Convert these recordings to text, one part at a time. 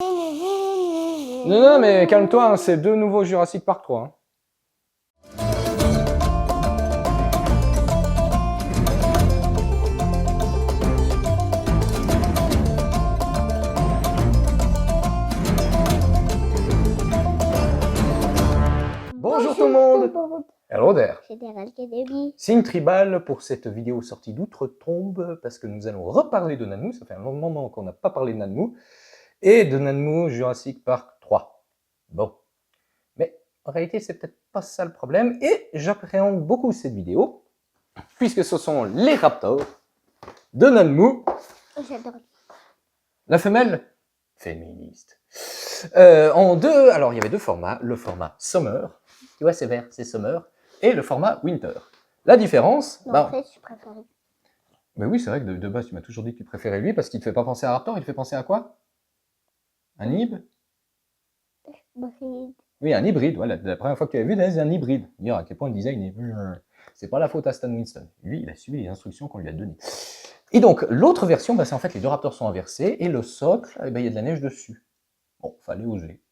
Non, non, mais calme-toi, hein, c'est deux nouveaux Jurassic Park 3. Hein. Bonjour tout le monde. Hello there. Signe tribal pour cette vidéo sortie d'outre-tombe, parce que nous allons reparler de Nanmu. Ça fait un long moment qu'on n'a pas parlé de Nanmu. Et de Nanmu Jurassic Park 3. Bon. Mais en réalité, c'est peut-être pas ça le problème. Et j'appréhende beaucoup cette vidéo, puisque ce sont les raptors de Nanmu. J'adore. La femelle féministe. Alors il y avait deux formats. Le format Summer, tu vois c'est vert, c'est Summer, et le format Winter. La différence... Non, en fait, je préfère. Mais oui, c'est vrai que de base, tu m'as toujours dit que tu préférais lui, parce qu'il ne te fait pas penser à Raptor, il te fait penser à quoi? Un hybride? Oui, un hybride, voilà. La première fois que tu l'as vu, c'est un hybride. Dire à quel point le design est... C'est pas la faute à Stan Winston. Lui, il a suivi les instructions qu'on lui a données. Et donc, l'autre version, bah, c'est en fait les deux raptors sont inversés, et le socle, eh ben, il y a de la neige dessus. Bon, fallait oser.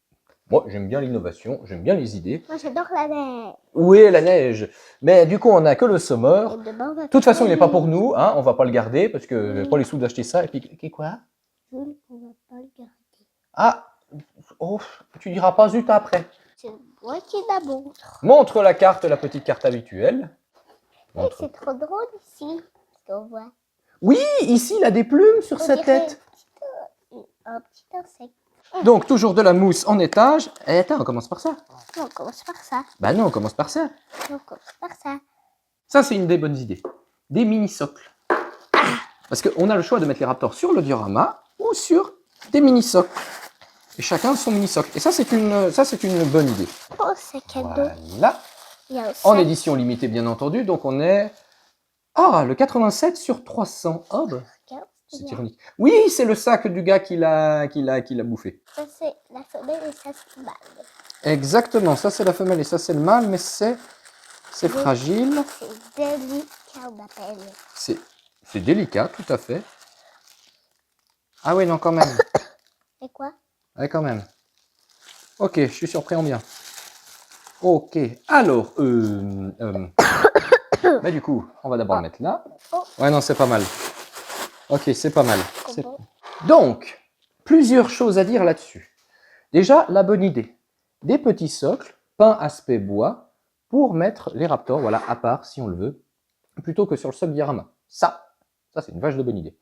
Moi, j'aime bien l'innovation, j'aime bien les idées. Moi, j'adore la neige. Oui, la neige. Mais du coup, on n'a que le Summer. De toute façon, il n'est pas pour nous, hein, on va pas le garder, parce que j'ai pas les sous d'acheter ça. Et puis, quoi? On va pas le garder. Ah, oh, tu diras pas zut après. C'est moi qui la montre. Montre la carte, la petite carte habituelle. Et c'est trop drôle ici, ce qu'on voit. Oui, ici, il a des plumes sur sa tête. Un petit insecte. Donc, toujours de la mousse en étage. Et attends, on commence par ça. Non, on commence par ça. Bah non, on commence par ça. Non, on commence par ça. Ça, c'est une des bonnes idées. Des mini-socles. Parce qu'on a le choix de mettre les raptors sur le diorama ou sur des mini-socles. Et chacun son mini-socle. Et ça, c'est une bonne idée. Oh, c'est cadeau. Voilà. Il y a aussi En édition limitée, bien entendu. Donc, on est... Ah, le 87 sur 300. Oh, bah, c'est ironique. Oui, c'est le sac du gars qui l'a bouffé. Ça, c'est la femelle et ça, c'est le mâle. Exactement. Ça, c'est la femelle et ça, c'est le mâle. Mais c'est fragile. C'est délicat, on appelle. C'est délicat, tout à fait. Ah oui, non, quand même. Et quoi? Ouais, quand même. Ok, je suis surpris en bien. Ok, alors, bah du coup, on va d'abord le mettre là. Ouais, non, c'est pas mal. Ok, c'est pas mal. Donc, plusieurs choses à dire là-dessus. Déjà, la bonne idée. Des petits socles, peints aspect bois, pour mettre les raptors, voilà, à part, si on le veut, plutôt que sur le socle diorama. Ça c'est une vache de bonne idée.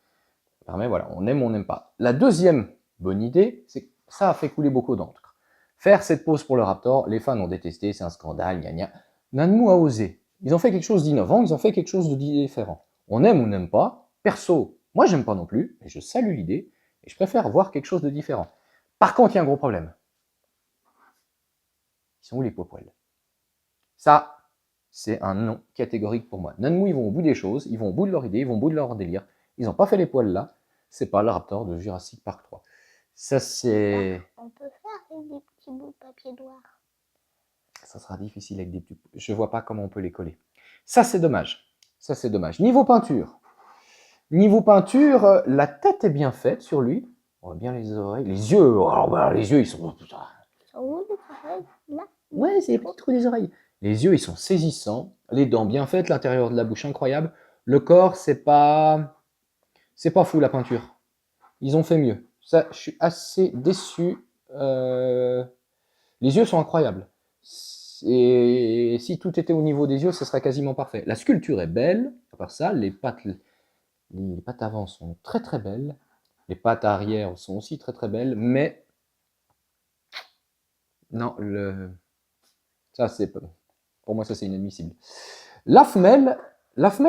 Ça permet, voilà, on aime ou on n'aime pas. La deuxième bonne idée, c'est que ça a fait couler beaucoup d'encre. Faire cette pose pour le raptor, les fans ont détesté, c'est un scandale, gna gna. Nanmu a osé. Ils ont fait quelque chose d'innovant, ils ont fait quelque chose de différent. On aime ou n'aime pas. Perso, moi j'aime pas non plus, mais je salue l'idée, et je préfère voir quelque chose de différent. Par contre, il y a un gros problème. Ils sont où les poils? Ça, c'est un non catégorique pour moi. Nanmu, ils vont au bout des choses, ils vont au bout de leur idée, ils vont au bout de leur délire. Ils n'ont pas fait les poils là, c'est pas le raptor de Jurassic Park 3. Ça, c'est... On peut faire avec des petits bouts de papier noir. Ça sera difficile avec des petits... Je vois pas comment on peut les coller. Ça, c'est dommage. Ça, c'est dommage. Niveau peinture, la tête est bien faite sur lui. On voit bien les oreilles. Les yeux, oh, bah, les yeux, ils sont... Ils sont où les oreilles? Là? Ouais, c'est les petits trous des oreilles. Les yeux, ils sont saisissants. Les dents bien faites, l'intérieur de la bouche incroyable. Le corps, c'est pas fou la peinture. Ils ont fait mieux. Ça, je suis assez déçu. Les yeux sont incroyables. Et si tout était au niveau des yeux, ce serait quasiment parfait. La sculpture est belle. À part ça, les pattes avant sont très très belles. Les pattes arrière sont aussi très très belles. Mais non, ça c'est pour moi ça c'est inadmissible. La femelle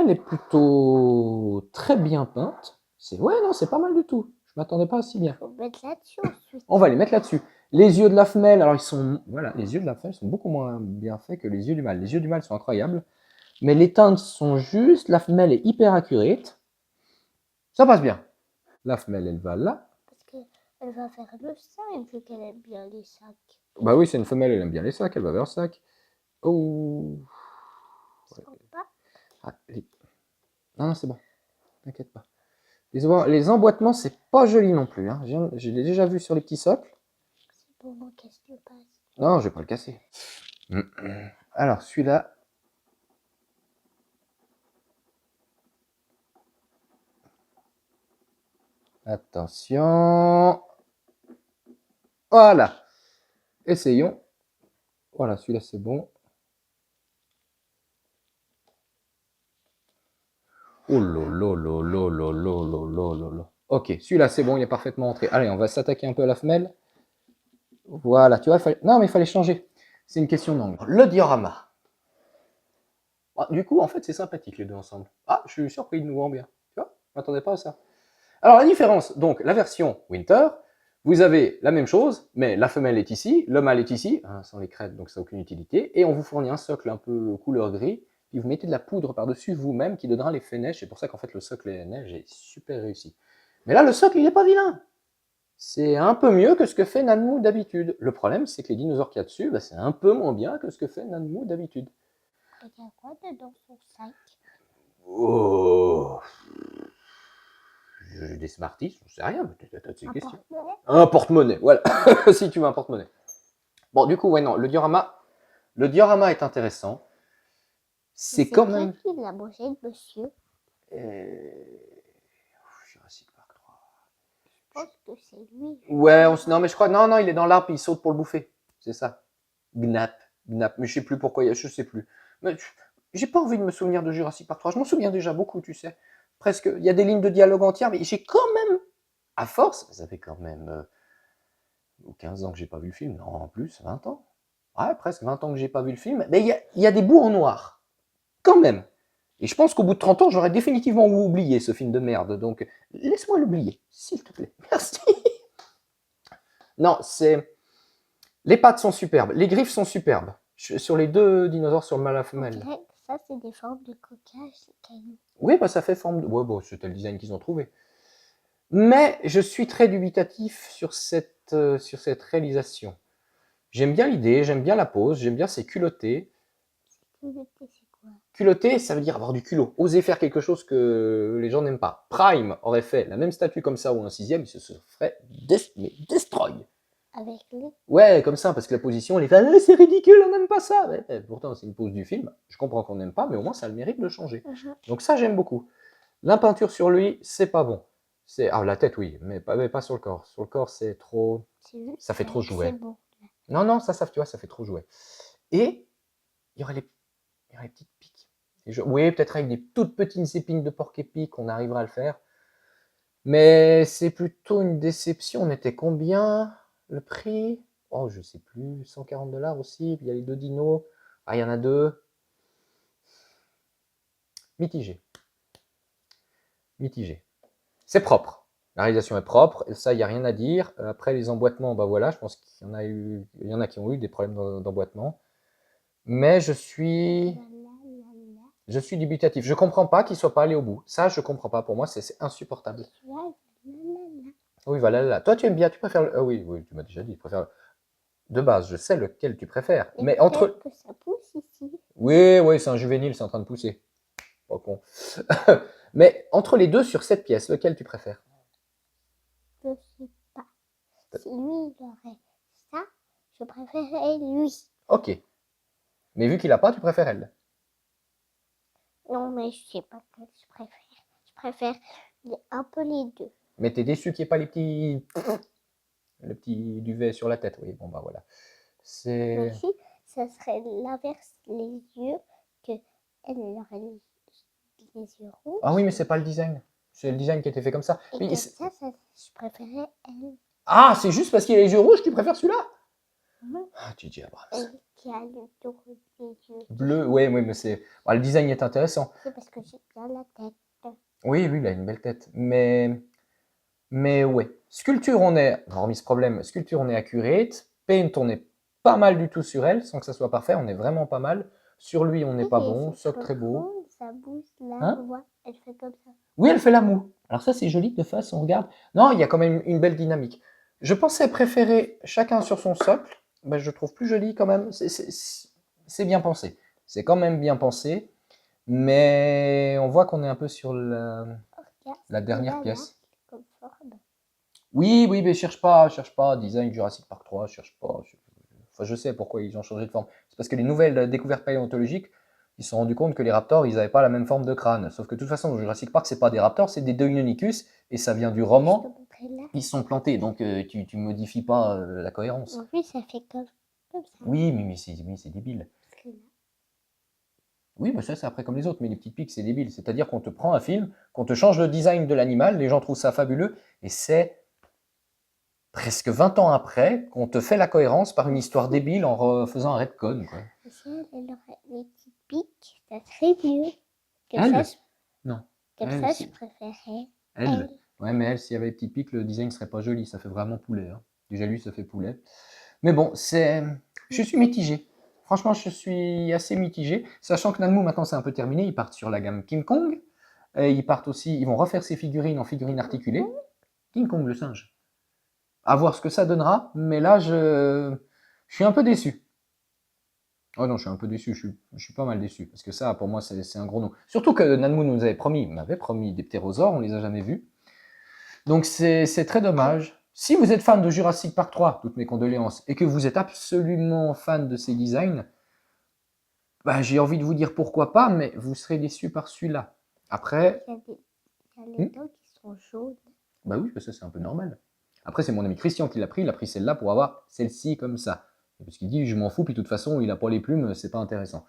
est plutôt très bien peinte. Ouais, non, c'est pas mal du tout. Je m'attendais pas à si bien. On va mettre là-dessus ensuite. On va les mettre là-dessus. Les yeux de la femelle, alors ils sont, voilà, les yeux de la femelle sont beaucoup moins bien faits que les yeux du mâle. Les yeux du mâle sont incroyables, mais les teintes sont justes. La femelle est hyper accurate. Ça passe bien. La femelle, elle va là. Parce qu'elle va faire le sein vu qu'elle aime bien les sacs. Bah oui, c'est une femelle, elle aime bien les sacs, elle va vers le sac. Oh. Ouais. Ah, non, non, c'est bon. T'inquiète pas. Les emboîtements, c'est pas joli non plus. Hein. Je l'ai déjà vu sur les petits socles. C'est pour moi, qu'est-ce que tu passes? Non, je vais pas le casser. Alors, celui-là. Attention. Voilà. Essayons. Voilà, celui-là, c'est bon. Oh là là là là là là là là là. Ok, celui-là, c'est bon, il est parfaitement entré. Allez, on va s'attaquer un peu à la femelle. Voilà, tu vois, non, mais il fallait changer. C'est une question d'angle. Le diorama. Ah, du coup, en fait, c'est sympathique les deux ensemble. Ah, je suis surpris de nous voir bien. Tu vois, je m'attendais pas à ça. Alors, la différence, donc, la version Winter, vous avez la même chose, mais la femelle est ici, le mâle est ici, hein, sans les crêtes, donc ça n'a aucune utilité, et on vous fournit un socle un peu couleur gris, puis vous mettez de la poudre par-dessus vous-même qui donnera l'effet neige, c'est pour ça qu'en fait le socle neige est super réussi. Mais là, le socle, il n'est pas vilain. C'est un peu mieux que ce que fait Nanmou d'habitude. Le problème, c'est que les dinosaures qu'il y a dessus, bah, c'est un peu moins bien que ce que fait Nanmou d'habitude. Il y a quoi dedans son sac? Oh, des Smarties, je sais rien, mais t'as de ces questions. Porte-monnaie? Un porte-monnaie, voilà, si tu veux un porte-monnaie. Bon, du coup, ouais, non, le diorama est intéressant. C'est quand même... C'est qui l'a mangé, monsieur? Jurassic Park 3. Je pense que c'est lui. Ouais, non, mais je crois... Non, il est dans l'arbre, il saute pour le bouffer. C'est ça. Gnap. Mais je sais plus pourquoi, je sais plus. Mais j'ai pas envie de me souvenir de Jurassic Park 3. Je m'en souviens déjà beaucoup, tu sais. Presque, il y a des lignes de dialogue entières, mais j'ai quand même, à force, ça fait quand même 15 ans que j'ai pas vu le film. Non, en plus, 20 ans. Ouais, presque 20 ans que j'ai pas vu le film. Mais il y a des bouts en noir. Quand même. Et je pense qu'au bout de 30 ans, j'aurais définitivement oublié ce film de merde. Donc, laisse-moi l'oublier, s'il te plaît. Merci. Non, c'est... Les pattes sont superbes. Les griffes sont superbes. Sur les deux dinosaures, sur le mâle et la femelle. Ça, c'est des formes de coquillage, ces cailloux. Oui, bah ça fait forme de... Ouais, bon, c'était le design qu'ils ont trouvé. Mais je suis très dubitatif sur cette réalisation. J'aime bien l'idée, j'aime bien la pose, j'aime bien ces culottés. Culotté, c'est quoi? Culotté, ça veut dire avoir du culot, oser faire quelque chose que les gens n'aiment pas. Prime aurait fait la même statue comme ça ou un sixième, il se ferait destroy. Avec les... Ouais, comme ça, parce que la position, elle est fait, c'est ridicule, on n'aime pas ça. Mais, pourtant, c'est une pose du film. Je comprends qu'on n'aime pas, mais au moins, ça a le mérite de changer. Donc ça, j'aime beaucoup. La peinture sur lui, c'est pas bon. Ah, la tête, oui, mais pas sur le corps. Sur le corps, c'est trop... Ça fait trop jouet. Bon. Non, non, ça, tu vois, ça fait trop jouet. Et il y aurait les petites piques. Oui, peut-être avec des toutes petites épines de porc-épic, on arrivera à le faire. Mais c'est plutôt une déception. On était combien le prix? Oh, je sais plus. 140 $ aussi. Puis il y a les deux dinos. Ah, il y en a deux. Mitigé. Mitigé. C'est propre. La réalisation est propre. Et ça, il n'y a rien à dire. Après, les emboîtements, bah voilà, je pense qu'il y en a qui ont eu des problèmes d'emboîtement. Mais je suis dubitatif. Je comprends pas qu'il soit pas allé au bout. Ça, je comprends pas. Pour moi, c'est insupportable. Oui, voilà. Toi, tu aimes bien. Tu préfères. Oui, tu m'as déjà dit. Tu préfères. De base, je sais lequel tu préfères. Mais entre. Que ça pousse ici. Oui, c'est un juvénile, c'est en train de pousser. Pas con. Mais entre les deux sur cette pièce, lequel tu préfères? Je sais pas. Si lui, il aurait ça, je préférerais lui. Ok. Mais vu qu'il a pas, tu préfères elle? Non, mais je sais pas quel je préfère. Je préfère un peu les deux. Mais t'es déçu qu'il n'y ait pas les petits... Le petit duvet sur la tête. Oui, bon bah voilà. Mais si, ça serait l'inverse, les yeux, que elle aurait les yeux rouges. Ah oui, mais c'est pas le design. C'est le design qui a été fait comme ça. Et comme ça, je préférais elle. Ah, c'est juste parce qu'il a les yeux rouges que tu préfères celui-là? Ah, tu dis Abrams. Et qui a le tour des yeux Bleu, oui, mais c'est... Bah, le design est intéressant. C'est parce que j'ai bien la tête. Oui, il a une belle tête. Mais ouais. Sculpture, hormis ce problème, sculpture, on est accurate. Paint, on est pas mal du tout sur elle, sans que ça soit parfait. On est vraiment pas mal. Sur lui, on n'est pas bon. Socle très beau. Ça bouge là, Hein? elle fait comme ça. Oui, elle fait la moue. Alors ça, c'est joli de face, on regarde. Non, il y a quand même une belle dynamique. Je pensais préférer chacun sur son socle. Ben, je trouve plus joli quand même. C'est bien pensé. C'est quand même bien pensé. Mais on voit qu'on est un peu sur la... Ok, La dernière Là, pièce. comme forme. Oui, oui, mais cherche pas, design Jurassic Park 3, cherche pas. Enfin, je sais pourquoi ils ont changé de forme. C'est parce que les nouvelles découvertes paléontologiques, ils se sont rendus compte que les raptors, ils n'avaient pas la même forme de crâne. Sauf que de toute façon, dans Jurassic Park, c'est pas des raptors, c'est des Deinonychus, et ça vient du Je te roman. montrerai là. Ils se sont plantés, donc tu modifies pas la cohérence. En plus, ça fait comme ça. Oui, mais c'est débile. Parce que là, Oui, mais ça, c'est après comme les autres, mais les petites piques, c'est débile. C'est-à-dire qu'on te prend un film, qu'on te change le design de l'animal, les gens trouvent ça fabuleux, et c'est presque 20 ans après qu'on te fait la cohérence par une histoire débile en faisant un retcon, quoi. si elle aurait les petites piques, ça serait mieux. Comme Elle ça, Non. comme Elle, ça si. je préférais Elle Ouais, mais elle, s'il y avait les petites piques, le design serait pas joli, ça fait vraiment poulet. Hein. Déjà, lui, ça fait poulet. Mais bon, je suis mitigé. Franchement, je suis assez mitigé, sachant que Nanmu, maintenant, c'est un peu terminé. Ils partent sur la gamme King Kong. Et ils partent aussi, ils vont refaire ses figurines en figurines articulées. King Kong, le singe. À voir ce que ça donnera, mais là, je suis un peu déçu. Oh non, je suis un peu déçu, je suis pas mal déçu, parce que ça, pour moi, c'est un gros nom. Surtout que Nanmu m'avait promis des ptérosaures, on les a jamais vus. Donc c'est très dommage. Si vous êtes fan de Jurassic Park 3, toutes mes condoléances, et que vous êtes absolument fan de ces designs, bah, j'ai envie de vous dire pourquoi pas, mais vous serez déçu par celui-là. Après, il y a les dents qui sont jaunes. bah oui, ça c'est un peu normal. Après, c'est mon ami Christian qui l'a pris, il a pris celle-là pour avoir celle-ci comme ça. Parce qu'il dit, je m'en fous, puis de toute façon, il a pas les plumes, c'est pas intéressant.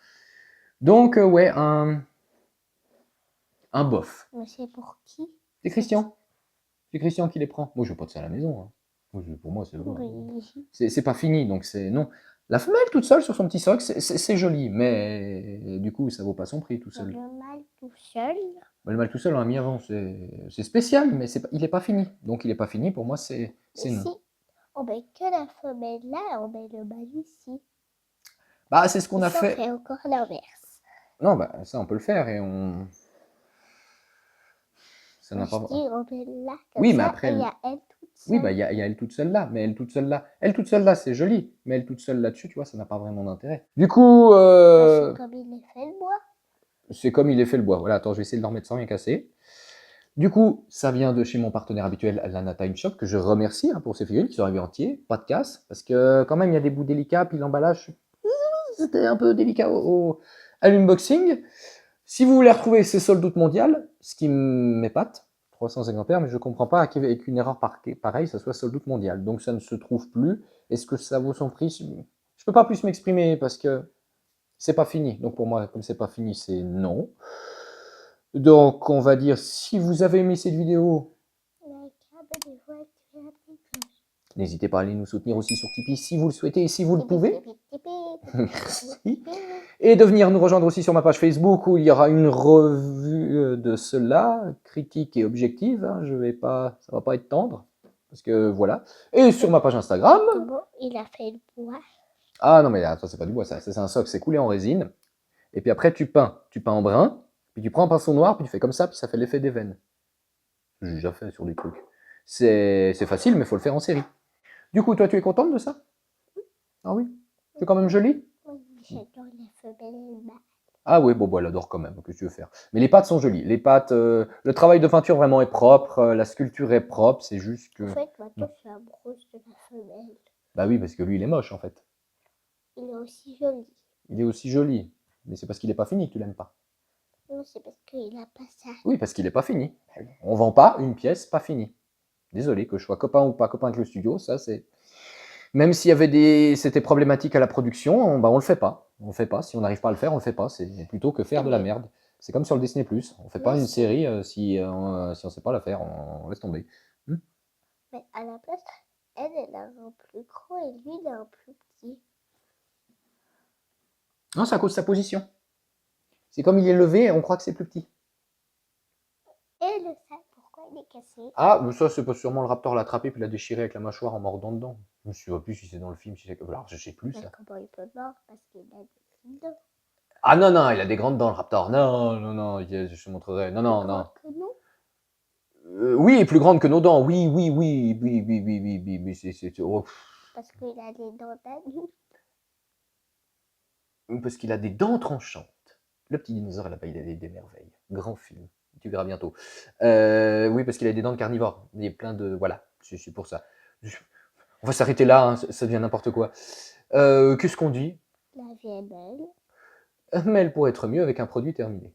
Donc, ouais, un bof. Mais c'est pour qui? C'est Christian. C'est Christian qui les prend. Moi, je veux pas de ça à la maison. Hein. Pour moi, Oui. c'est pas fini, donc c'est non. La femelle toute seule sur son petit socle, c'est joli, mais du coup, ça vaut pas son prix tout seul. Le mâle tout seul. Le mâle tout seul, on l'a mis avant, c'est spécial, mais il est pas fini. Donc, il est pas fini, pour moi, c'est non. Si on met que la femelle là, on met le mâle ici. Bah, c'est ce qu'on a fait. On fait encore l'inverse. Non, bah, ça, on peut le faire et on. Ça n'a pas. On met là comme Oui, ça, mais après. Et il y a elle toute seule. Oui, bah, il y a elle toute seule là, mais elle toute seule là. Elle toute seule là, c'est joli, mais elle toute seule là-dessus, tu vois, ça n'a pas vraiment d'intérêt. Du coup. C'est comme il est fait le bois. C'est comme il est fait le bois. Voilà, attends, je vais essayer de le remettre sans rien casser. Du coup, ça vient de chez mon partenaire habituel, Lana Time Shop, que je remercie pour ces figurines qui sont arrivées entiers, pas de casse, parce que quand même, il y a des bouts délicats, puis l'emballage, c'était un peu délicat à l'unboxing. Si vous voulez retrouver ces soldes d'août mondial, ce qui m'épate, 300 exemplaires, mais je ne comprends pas qu'avec une erreur pareille, ça soit solde d'août mondial. Donc ça ne se trouve plus. Est-ce que ça vaut son prix? Je ne peux pas plus m'exprimer parce que c'est pas fini. Donc pour moi, comme c'est pas fini, c'est non. Donc, on va dire, si vous avez aimé cette vidéo, n'hésitez pas à aller nous soutenir aussi sur Tipeee si vous le souhaitez et si vous le pouvez. Merci. Et de venir nous rejoindre aussi sur ma page Facebook où il y aura une revue de cela, critique et objective. Hein, ça va pas être tendre. Parce que voilà. Et sur ma page Instagram. Comment il a fait le bois? Ah non, mais attends, c'est pas du bois, ça c'est un socle, c'est coulé en résine. Et puis après, tu peins en brun. Puis tu prends un pinceau noir, puis tu fais comme ça, puis ça fait l'effet des veines. J'ai déjà fait sur des trucs. C'est facile, mais il faut le faire en série. Du coup, toi, tu es contente de ça? Ah oui? C'est quand même joli? Oui, j'adore les femelles et le mâle. Ah oui, bon, elle adore quand même, que tu veux faire. Mais les pattes sont jolies. Les pattes, le travail de peinture vraiment est propre, la sculpture est propre, c'est juste que... En fait, maintenant, je suis amoureuse de la femelle. Bah oui, parce que lui, il est moche, en fait. Il est aussi joli. Il est aussi joli. Mais c'est parce qu'il n'est pas fini que tu l'aimes pas. Non, c'est parce qu'il n'a pas ça. Oui, parce qu'il n'est pas fini. On vend pas une pièce pas finie. Désolé, que je sois copain ou pas copain avec le studio, ça c'est... Même s'il y avait c'était problématique à la production, on le fait pas. On le fait pas. Si on n'arrive pas à le faire, on le fait pas. C'est plutôt que faire de la merde. C'est comme sur le Disney+. On fait pas une série si on sait pas la faire, on laisse tomber. Mais à la place, elle a un plus gros et lui, il a un plus petit. Non, c'est à cause de sa position. C'est comme il est levé, on croit que c'est plus petit. Et le sac, pourquoi il est cassé? Ah, mais ça, c'est pas sûrement le raptor l'a attrapé puis l'a déchiré avec la mâchoire en mordant dedans. Je me souviens plus si c'est dans le film, si c'est... Alors, je sais plus ça. Comment il peut mordre? Parce qu'il a des dents. Ah non, non, il a des grandes dents, le raptor. Non, non, non, je te montrerai. Non, non, non. Oui, plus grande que nos dents. Oui, oui, oui, oui, oui, oui, oui, oui, mais c'est... Oh. Parce qu'il a des dents d'adulte. Parce qu'il a des dents tranchantes. Le petit dinosaure là-bas, il a des merveilles. Grand film. Tu verras bientôt. Oui, parce qu'il a des dents de carnivore. Il y a plein de... Voilà, c'est pour ça. On va s'arrêter là, hein, ça devient n'importe quoi. Qu'est-ce qu'on dit? La vie est belle. Mais elle pourrait être mieux avec un produit terminé.